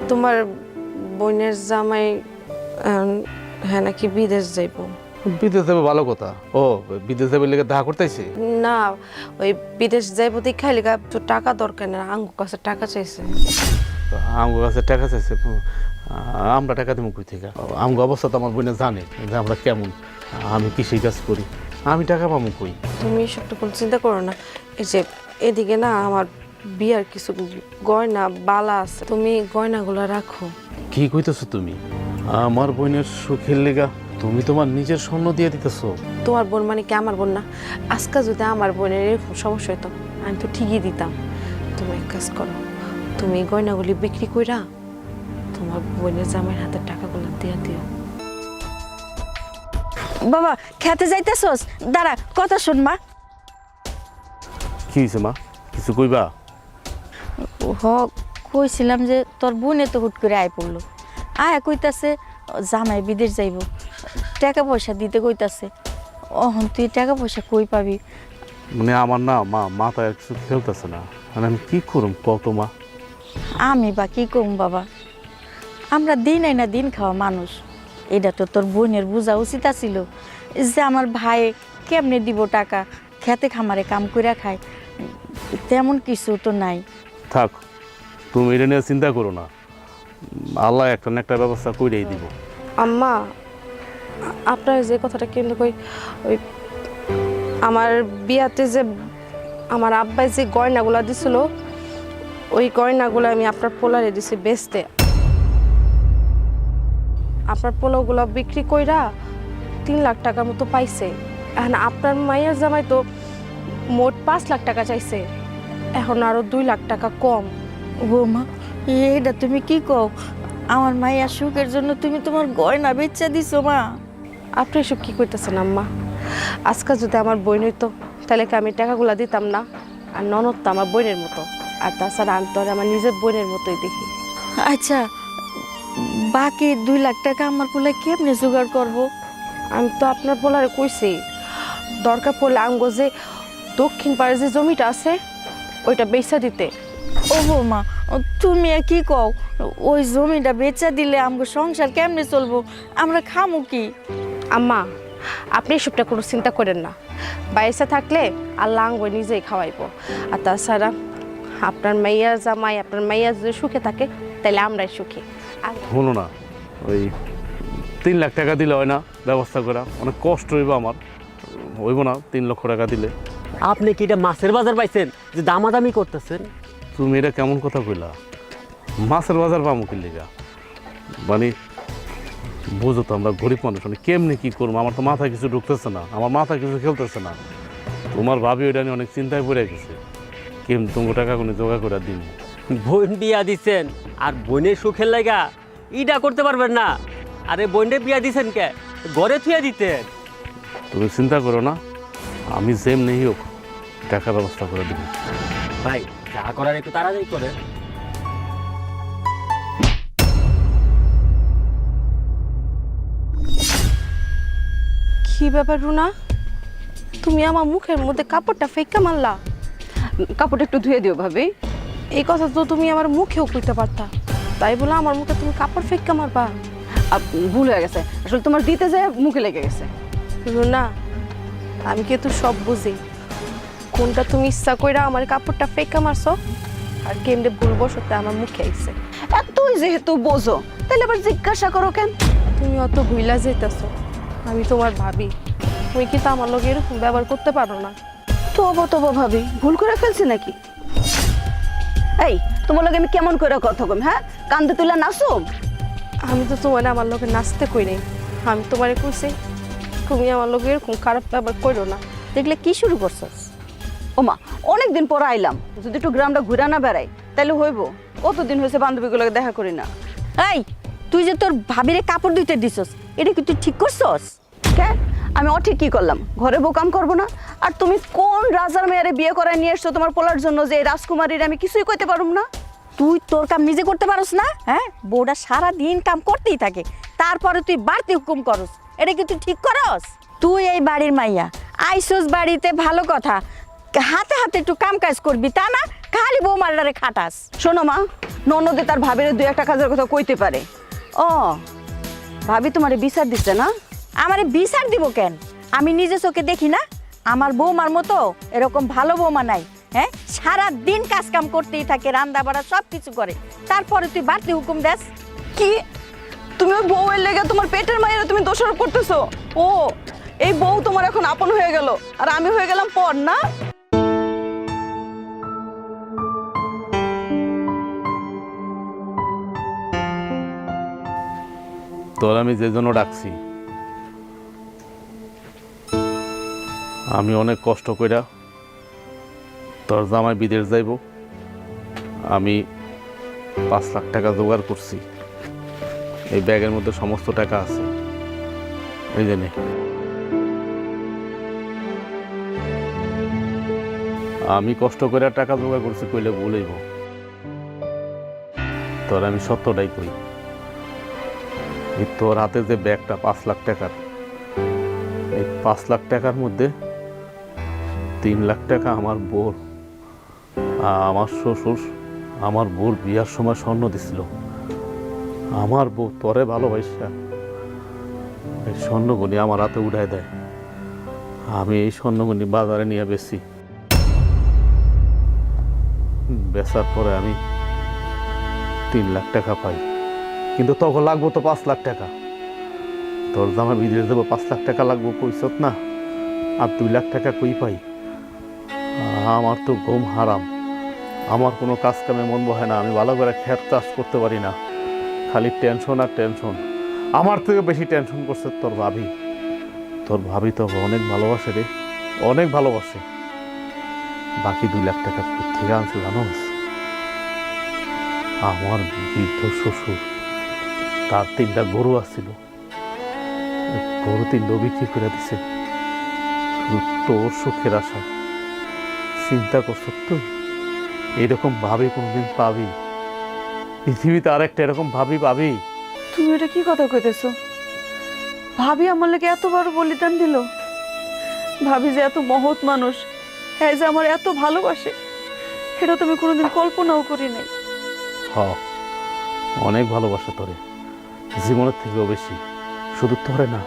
তোমার বোনের জামাই হ্যাঁ নাকি বিদেশ যাইব। বিদেশ যাবে ভালো কথা। ও বিদেশ যাবে লেগে দেখা করতেছি? না, ওই বিদেশ যাইব দেখা লেগা তো টাকা দরকার না, আঙ্গু কাছে টাকা চাইছে। আমার কাছে টাকা চাইছে, আমরা টাকা দেবো কই থেকে? আমার অবস্থা তো আমার বোনে জানে যে আমরা কেমন, আমি কৃষি কাজ করি, আমি টাকা পাবো কই? তুমি এসবটা কোনো চিন্তা করো না। এই যে এদিকে না আমার বিয়ার কিছু গয়না বালা আছে, তুমি গয়নাগুলো রাখো। কি কইতেছো তুমি? আমার বোনের সুখের লেগা তুমি তোমার নিজের স্বর্ণ দিয়ে দিতেছো? তোমার বোন মানে কি আমার বোন না? আজকে যদি আমার বোনের এরকম সমস্যা হতো আমি তো ঠিকই দিতাম। তুমি এক কাজ করো, তুমি এই গয়নাগুলি বিক্রি কইরা তোমার বোনের জামাইয়ের হাতে টাকাগুলো দিয়ে দিও। বাবা খেতে যাইতেছস? দাঁড়া, কথা শোন মা। কি হয়েছে মা, কিছু কইবা? হ, কইছিলাম যে তোর বোনে তো হুট করে আয় পড়লো, আয়া কইতাছে জামাই বিদেশ যাইব, টাকা পয়সা দিতে কইতাছে। অহন তুই টাকা পয়সা কই পাবি? মানে আমার না মা, মাথায় কিছু খেলতেছে না, মানে আমি কি করুম কত মা? আমি বা কি কম বাবা, আমরা দিন আইনা দিন খাওয়া মানুষ, এটা তো তোর বোনের বোঝা উচিত আছিল যে আমার ভাই কেমনে দিব টাকা, খেতে খামারে কাম কইরা খায়, তেমন কিছু তো নাই। থাক, তুমি এটা নিয়ে চিন্তা করো না, আল্লাহ একটা না একটা ব্যবস্থা করেই দিব। আম্মা, আপনার যে কথাটা কেন্দ্র কই, ওই আমার বিয়াতে যে আমার আব্বাই যে গয়নাগুলো দিছিল, ওই গয়নাগুলো আমি আপনার পোলারে দিছি বেচতে। আপনার পোলাগুলো বিক্রি কইরা 3 লাখ টাকার মতো পাইছে। এখন আপনার মায়ের জামাই তো মোট 5 লাখ টাকা চাইছে, এখন আরো 2 লাখ টাকা কম। ও মা, এইটা তুমি কি কও? আমার মাইয়া সুখের জন্য তুমি তোমার গয়না বেচা দিছো মা? আপনি এসব কি করতেছেন আম্মা? আজকে যদি আমার বোন হইতো তাহলে কি আমি টাকাগুলো দিতাম না? আর ননদ তো আমার বোনের মতো, আর তাছাড়া আমি তো আর আমার নিজের বোনের মতোই দেখি। আচ্ছা, বাকি 2 লাখ টাকা আমার পোলা কেমনে জোগাড় করবো? আমি তো আপনার বলারে কইছি, দরকার পড়লে আমগো যে দক্ষিণ পাড়ে যে জমিটা আছে ওইটা বেচা দিতে। ও বৌমা, তুমি আর কি কও? ওই জমিটা বেচা দিলে আমগো সংসার কেমনে চলবো? আমরা খামু কি? আম্মা, আপনি এসবটা কোনো চিন্তা করেন না, বাইসা থাকলে আল্লাহ আঙ্গো নিজেই খাওয়াইবো। আর তাছাড়া আপনার মাইয়া জামাই, আপনার মাইয়া যদি সুখে থাকে তাহলে আমরাই সুখী। হলো না, ওই 3 লাখ টাকা দিলে হয় না ব্যবস্থা করা? অনেক কষ্ট হইব আমার, হইব না 3 লক্ষ টাকা দিলে? আপনি কি এটা মাছের বাজার পাইছেন যে দামাদামি করতেছেন? তুমি এটা কেমন কথা কইলা? মাছের বাজার পাবো কি লেগা? মানে বুঝো তো, আমরা গরিব মানুষ, মানে কেমনি কি করবো? আমার তো মাথায় কিছু ঢুকতেছে না, আমার মাথায় কিছু খেলতেছে না। তোমার ভাবি ওইটা নিয়ে অনেক চিন্তায় পড়ে গেছে, কেমনি তোমার টাকা কোনো জোগাড় করে দিন। বোন বিয়া দিছেন আর বোনের সুখের লাগা ইটা করতে পারবেন না? আরে বোনের বিয়া দিছেন কে? ঘরে থুয়ে দিতেন। তুমি চিন্তা করো না, আমি যেমনি হোক টাকা ব্যবস্থা করে দিব। ভাই যা করার একটু তাড়াতাড়ি করেন। কি ব্যাপার রুনা, তুমি আমার মুখের মধ্যে কাপড়টা ফেক্কা মারলা? কাপড়টা একটু ধুয়ে দিও ভাবি। এই কথা তো তুমি আমার মুখেও কইতে পারতা, তাই বলে আমার মুখে তুমি কাপড় ফেক্কা মারবা? ভুল হয়ে গেছে, আসলে তোমার দিতে যায় মুখে লেগে গেছে। রুনা, আমি কিন্তু সব বুঝি, কোনটা তুমি ইচ্ছা কইরা আমার কাপড়টা ফেক্কা মারছো আর কেমনে ভুলবশত আমার মুখে আইছে। এতই যেহেতু বোঝো তাহলে আবার জিজ্ঞাসা করো কেন? তুমি অত ভুইলা যাইতাছো, আমি তোমার ভাবি, তুমি কি তো আমার লগে এরকম ব্যবহার করতে পারো না? তবো তবো ভাবি, ভুল করে ফেলছি নাকি? এই তোমার লগে আমি কেমন করে কথা কম? হ্যাঁ, কান্দে তুলে নাচো? আমি তো তোমার আমার লগে নাচতে কই নাই, আমি তোমারে কইছি তুমি আমার লগে এরকম খারাপ ব্যবহার করো না। দেখলে কি শুরু করছস? ওমা, অনেকদিন পর আইলাম, যদি একটু গ্রামটা ঘুরা না বেড়াই তাহলে হইব? কতদিন হয়েছে বান্ধবীগুলোকে দেখা করি না। এই, তুই যে তোর ভাবিরে কাপড় দিতে দিছস, এটা কি তুই ঠিক করছস? কে? আমি অঠিক কি করলাম? ঘরে বউ কাম করবো না? আর তুমি কোন রাজার মেয়ারে বিয়ে করায় নিয়ে এসছো তোমার পোলার জন্য যে এই রাজকুমারীর আমি কিছুই কইতে পারুম না? তুই তোর কাম নিজে করতে পারস না? হ্যাঁ, বউটা সারা দিন কাম করতেই থাকে, তারপরে তুই বাড়তি হুকুম করস, এটা কি তুই ঠিক করস? তুই এই বাড়ির মাইয়া, আইসোস বাড়িতে ভালো কথা, হাতে হাতে একটু কাম কাজ করবি, তা না খালি বউ মাল্লারে খাটাস। শোনো মা, ননদে তার ভাবিরে দুই একটা কাজের কথা কইতে পারে। ও ভাবি তোমারে বিচার দিচ্ছে না? আমারে বিচার দিব কেন? আমি নিজে চোখে দেখি না আমার বৌমার মতো এরকম ভালো বৌমা নাই। হ্যাঁ, সারা দিন কাজ কাম করতেই থাকে, রান্না বাড়া সব কিছু করে, তারপরে তুই বাড়তি হুকুম দেস? কি তুমি ওই বউয়ের লেগে তোমার পেটের মায়েরা তুমি দোষারোপ করতেছো? ও এই বউ তোমার এখন আপন হয়ে গেল আর আমি হয়ে গেলাম পর, না? তোর আমি যে জন্য ডাকছি, আমি অনেক কষ্ট কইরা তোর জামাই বিদেশ যাইব, আমি 5 লাখ টাকা জোগাড় করছি। এই ব্যাগের মধ্যে সমস্ত টাকা আছে, এই যে নে। আমি কষ্ট করে টাকা জোগাড় করছি কইলে ভুলইব। তোর আমি সত্যটাই কই, এই তোর হাতে যে ব্যাগটা 5 লাখ টাকার, এই 5 লাখ টাকার মধ্যে 3 লাখ টাকা আমার বোর, আমার শ্বশুর আমার বোর বিয়ার সময় স্বর্ণ দিছিল। আমার বউ তোরে ভালোবাসা এই স্বর্ণগুলি আমার হাতে উঠায় দেয়। আমি এই স্বর্ণগুলি বাজারে নিয়ে বেচি, বেচার পরে আমি 3 লাখ টাকা পাই। কিন্তু তখন লাগবো তো 5 লাখ টাকা। তোর জামা বিদেশ দেবো, 5 লাখ টাকা লাগবো কইছত না, আর 2 লাখ টাকা কই পাই? আমার তো ঘুম হারাম, আমার কোনো কাজ কামে মন বহে না, আমি ভালো করে ক্ষেত চাষ করতে পারি না, খালি টেনশন আর টেনশন। আমার থেকে বেশি টেনশন করছে তোর ভাবি। তোর ভাবি তো অনেক ভালোবাসে রে, অনেক ভালোবাসে। বাকি 2 লাখ টাকা থেকে আনছে জানোস? আমার বৃদ্ধ শ্বশুর, তার 3টা গরু আসছিল, গরু 3টা বিক্রি করে দিছে শুধু তোর সুখের আশা। চিন্তা করছো তুই এরকম ভাবি কোনদিন পাবি? পৃথিবীতে আরেকটা এরকম ভাবি পাবি? তুমি এটা কি কথা কইতেছো? ভাবি আমার লাগে এত বড় বলিদান দিল। ভাবি যে এত মহৎ মানুষ, হ্যাঁ যে আমার এত ভালোবাসে, এটা তো আমি কোনোদিন কল্পনাও করি নাই। হ, অনেক ভালোবাসে তোরে, জীবনের থেকেও বেশি। শুধু তোরে না,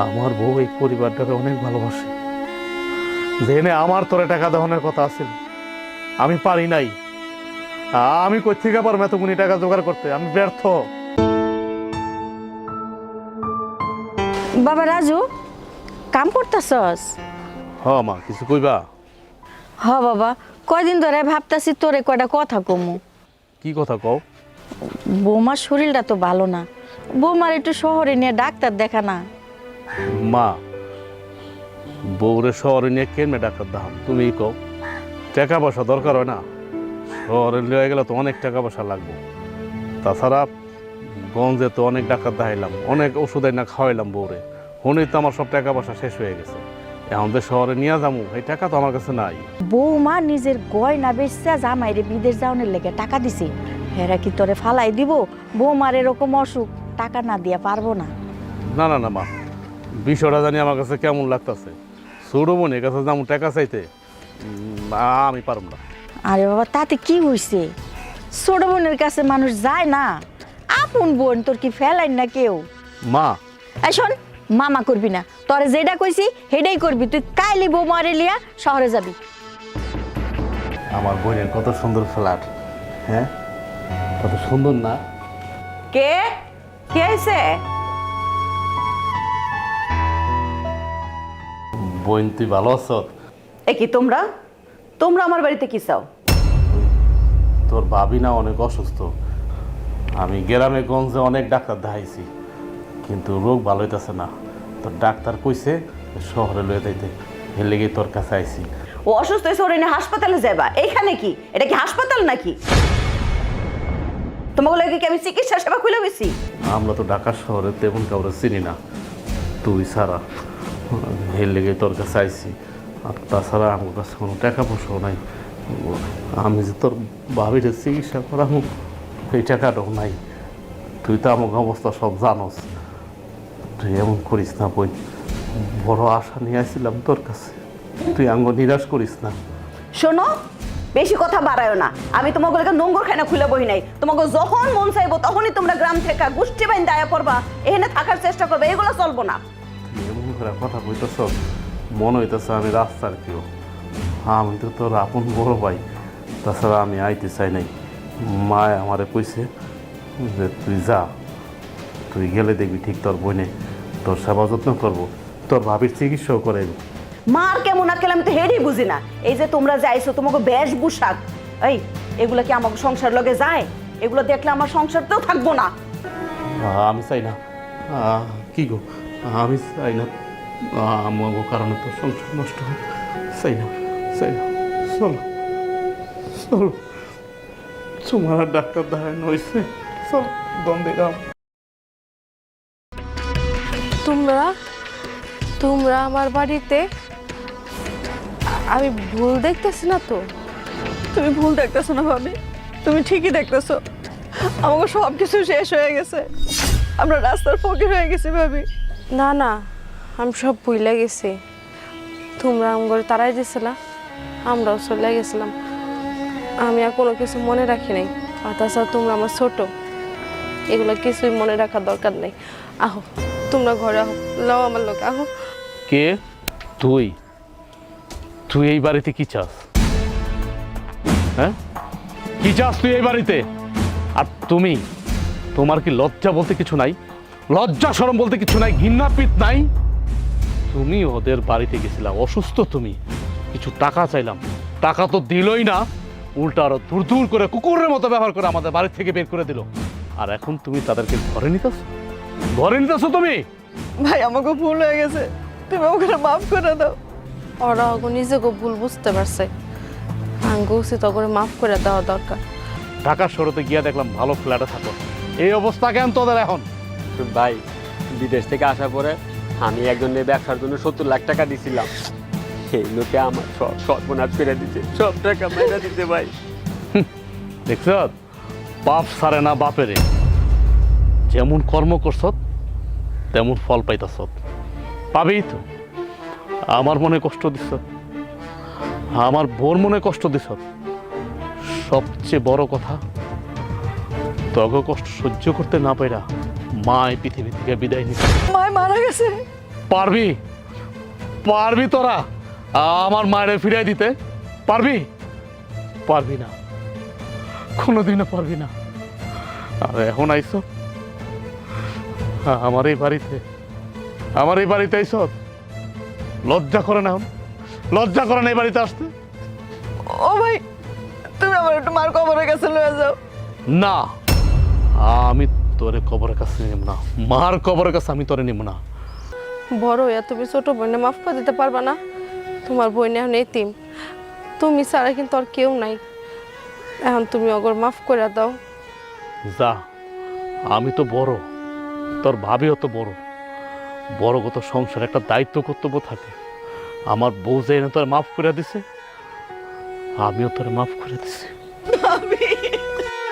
আমার বউ এই পরিবারটাকে অনেক ভালোবাসে। জেনে আমার তোরে টাকা দেওয়ানোর কথা আছে, আমি পারি নাই। আমি কই থেকে পারবো এতগুনি টাকা জোগাড় করতে? আমি ব্যর্থ। বাবা রাজু, কাম করতেছস? হ মা, কিছু কইবা? হ বাবা, কয়দিন ধরে ভাবতাছি তোরে কয়টা কথা কমু। কি কথা কও? বৌমার শরীরটা তো ভালো না, বৌমার একটু শহরে নিয়ে ডাক্তার দেখা না। মা, বউরে শহরে নিয়ে কেমনে ডাক্তার দাম? তুমি কও। টাকা পয়সা দরকার হয় না? শহরে লিয়ে গেলে তো অনেক টাকা পয়সা লাগবে। তাছাড়া গঞ্জে তো অনেক ডাক্তার দেখাইলাম, অনেক ওষুধ না খাওয়াইলাম বউরে, শুনেই তো আমার সব টাকা পয়সা শেষ হয়ে গেছে। এখন যে শহরে নিয়ে যাবো, এই টাকা তো আমার কাছে নাই। বৌমা নিজের গয়না বেচছে জামাইরে বিদেশ যাওয়ার লেগে টাকা দিছে, হেরা কি তোরে ফালাই দিব? বৌমার এরকম অসুখ, টাকা না দিয়া পারবো না। না না না মা, বিষয়টা জানি আমার কাছে কেমন লাগতেছে। ছোট বোনের কাছে যেমন টাকা চাইতে, আমি পারব না। আরে বাবা, তাতে কি হইছে? ছোট বোনের কাছে মানুষ যায় না, আপন বোন, তোর কি ফেলাই না কেউ? মা, এই শোন, মামা করবি না, তোরে যেটা কইছি সেটাই করবি। তুই কাইলি বৌমারে লিয়া শহরে যাবি। আমার বোনের কত সুন্দর ফ্ল্যাট, হ্যাঁ কত সুন্দর না? কে কে আইছে? বোন তুই ভালো আছো? এ কি তোমরা তোমরা আমার বাড়িতে কি চাও? তোর ভাবি না অনেক অসুস্থ। আমি গ্রামে গঞ্জে অনেক ডাক্তার দেখাইছি, কিন্তু রোগ ভালো হইতেছে না। তোর ডাক্তার কইছে শহরে লয়ে যাইতে, এর লেগে তোর কাছে আইছি। ও অসুস্থ হয়েছে, ওরে নিয়ে হাসপাতালে যাবা? এইখানে কি, এটা কি হাসপাতাল নাকি? তোমাকে লাগে কি আমি চিকিৎসা সেবা খুলে গেছি? আমরা তো ঢাকা শহরে তেমন কাউরে চিনি না, তুই ছাড়া। এর লেগে তোর কাছে আইছি। আর তাছাড়া আমার কাছে কোনো টাকা পয়সাও নাই। আমি যে তোর ভাবির চিকিৎসা করাবো, এই টাকাটাও নাই। তুই তো আমার অবস্থা সব জানোস। তুই এমন করিস না বই, বড় আশা নিয়ে আসছিলাম তোর কাছে, তুই আঙ্গ নিরাশ করিস না। শোনো, বেশি কথা বাড়ায় না। আমি তোমাকে লেগে নোংর খানা খুলে বই নাই। তোমাকে যখন মন চাইবো তখনই তোমরা গ্রাম থেকে গোষ্ঠী বাইন দায়া পড়বা, এখানে থাকার চেষ্টা করবে, এগুলো চলবো না। এমন করে কথা কইতেছ, মনে হইতেছে আমি রাস্তার কেউ। আমি তো তোর আপন বড় ভাই, তাছাড়া আমি আইতে চাই নাই। মায় আমারে কইছে যে তুই যা, তুই গেলে দেখবি ঠিক তোর বোনে তোর সেবা যত্ন করবো, তোর ভাবির চিকিৎসাও করাইব। মার কেমন আকেল আমি তো হেডই বুঝি না। এই যে তোমরা যে আইছো তোমাকে বেশ পোশাক, এই এগুলা কি আমাকে সংসার লগে যায়? এগুলো দেখলে আমার সংসারতেও থাকবো না। আমি চাই না। কি গো, আমি চাই না আমার কারণে তোর সংসার নষ্ট হোক। চাই না, চাই না। চলো চলো, তোমার আর ডাক্তার দেখানো হয়েছে, চলো দম দিলাম। তোমরা তোমরা আমার বাড়িতে, আমি ভুল দেখতেছি না তো? তুমি ভুল দেখতেছো না ভাবি, তুমি ঠিকই দেখতেছো। আমাকে সব কিছু শেষ হয়ে গেছে, আমরা রাস্তার ফকির হয়ে গেছি ভাবি। না না, আমি সব ভুলে গেছি। তোমরা আমার তারাই দিয়েছিলা, আমরাও চলে গেছিলাম। আমি আর কোনো কিছু মনে রাখি নাই। আর তাছাড়া তোমরা আমার ছোট, এগুলো কিছুই মনে রাখার দরকার নেই। আহো তোমরা ঘরে আহো, লাও আমার লোক আহো। কে তুই? তুই এই বাড়িতে কি চাস? হ্যাঁ, কি চাস তুই এই বাড়িতে? আর তুমি, তোমার কি লজ্জা বলতে কিছু নাই? লজ্জা শরম বলতে কিছু নাই? ঘৃণাপিত নাই? তুমি ওদের বাড়িতে গেছিলা, অসুস্থ তুমি, কিছু টাকা চাইলাম, টাকা তো দিলই না, উল্টা আরো দূর দূর করে কুকুরের মতো ব্যবহার করে আমাদের বাড়ি থেকে বের করে দিল। আর এখন তুমি তাদেরকে ঘরে নিতেছো, ঘরে নিতেছো তুমি? ভাই আমাকে ভুল হয়ে গেছে, তুমি আমাকে মাফ করে দাও। ওরা ওগো নিজেকে ভুল বুঝতে পারছে, আঙ্গু উচিত করে মাফ করে দেওয়া দরকার। ঢাকার শহরে গিয়া দেখলাম ভালো ফ্ল্যাটে থাকো, এই অবস্থা কেন তোদের এখন? ভাই বিদেশ থেকে আসার পরে আমি একজনের ব্যবসার জন্য 70 লাখ টাকা দিছিলাম, সেই লোকে আমার সব সর্বনাশ করে দিতে, সব টাকা মেরে দিতে ভাই। দেখছ, বাপ সারে না বাপেরে, যেমন কর্ম করছ তেমন ফল পাইতাছ, পাবেই তো। আমার মনে কষ্ট দিছ, আমার বোর মনে কষ্ট দিছ। সবচেয়ে বড় কথা, তগ কষ্ট সহ্য করতে না পাইরা মা এই পৃথিবী থেকে বিদায় নিতে। মায় মারা গেছে। পারবি? পারবি তোরা আমার মায়ের ফিরাই দিতে? পারবি? পারবি না, কোনোদিনও পারবি না। আর এখন আইস আমার এই বাড়িতে, আমার এই বাড়িতে আইস, লজ্জা করে না? এখন লজ্জা করে না এই বাড়িতে আসতে? ও ভাই, তুমি আমার একটু মার কবরের কাছে লয়ে যাও। না, আমি তোরে কবরের কাছে নিব না, মার কবরের কাছে আমি তোরে নিব না। বড় হইয়া তুমি ছোট বোনে মাফ করে দিতে পারবা না? তোমার বোন এখন এতিম, তুমি ছাড়া কিন্তু আর কেউ নাই। এখন তুমি অগর মাফ করে দাও। যা, আমি তো বড়, তোর ভাবিও তো বড়, বড়গত সংসার একটা দায়িত্ব কর্তব্য থাকে। আমার বউ যে তোর মাফ করে দিছে, আমিও তোর মাফ করে দিছি।